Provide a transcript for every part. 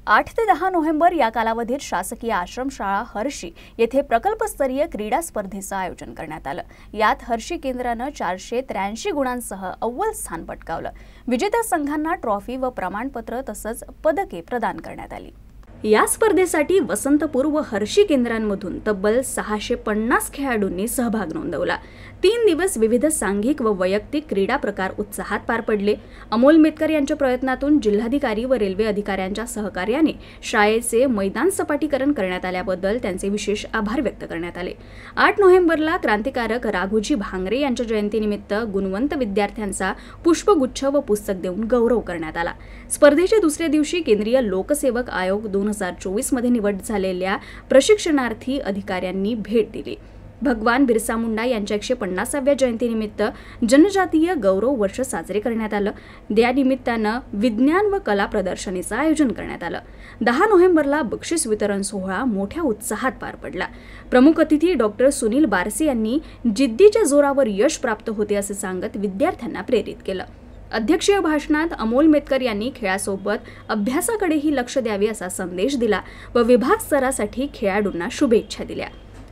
8 ते 10 नोव्हेंबर या कालावधीत शासकीय आश्रमशाळा हर्षी येथे प्रकल्पस्तरीय क्रीडा स्पर्धेचं आयोजन करण्यात आलं। यात हर्षी केंद्रानं 483 गुणांसह अव्वल स्थान पटकावलं। विजेत्या संघांना ट्रॉफी व प्रमाणपत्र तसंच पदके प्रदान करण्यात आली। या स्पर्धेसाठी वसंतपूर व हर्षी केंद्रांमधून तब्बल 650 खेळाडूंनी सहभाग नोंदवला। 3 दिवस विविध सांघिक व वैयक्तिक क्रीडा प्रकार उत्साहात पार पडले। अमोल मेतकर यांच्या प्रयत्नातून जिल्हाधिकारी व रेल्वे अधिकाऱ्यांच्या सहकार्याने शाळेचे मैदान सपाटीकरण करण्यात आल्याबद्दल त्यांचे विशेष आभार व्यक्त करण्यात आले। 8 नोव्हेंबरला क्रांतिकारक राघोजी भांगरे यांच्या जयंतीनिमित्त गुणवंत विद्यार्थ्यांचा पुष्पगुच्छ व पुस्तक देऊन गौरव करण्यात आला। स्पर्धेच्या दुसऱ्या दिवशी केंद्रीय लोकसेवक आयोग 2024 मध्ये निवड झालेल्या प्रशिक्षणार्थी अधिकाऱ्यांनी भेट दिली। भगवान बिरसा मुंडा यांच्या 150व्या जयंतीनिमित्त जनजातीय गौरव वर्ष साजरे करण्यात आलं। या निमित्तानं विज्ञान व कला प्रदर्शनीचं आयोजन करण्यात आलं। 10 नोव्हेंबरला बक्षीस वितरण सोहळा मोठ्या उत्साहात पार पडला। प्रमुख अतिथी डॉक्टर सुनील बारसे यांनी जिद्दीच्या जोरावर यश प्राप्त होते असे सांगत विद्यार्थ्यांना प्रेरित केलं। अध्यक्षीय भाषणात अमोल मेतकर यांनी खेळासोबत अभ्यासाकडेही लक्ष द्यावे असा संदेश दिला व विभाग स्तरासाठी खेळाडूंना शुभेच्छा दिल्या।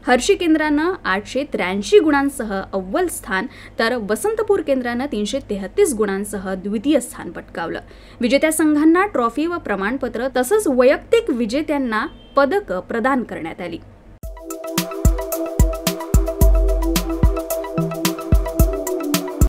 हर्षी केंद्रानं 883 गुणांसह अव्वल स्थान तर वसंतपूर केंद्रानं 333 गुणांसह द्वितीय स्थान पटकावलं। विजेत्या संघांना ट्रॉफी व प्रमाणपत्र तसंच वैयक्तिक विजेत्यांना पदक प्रदान करण्यात आली।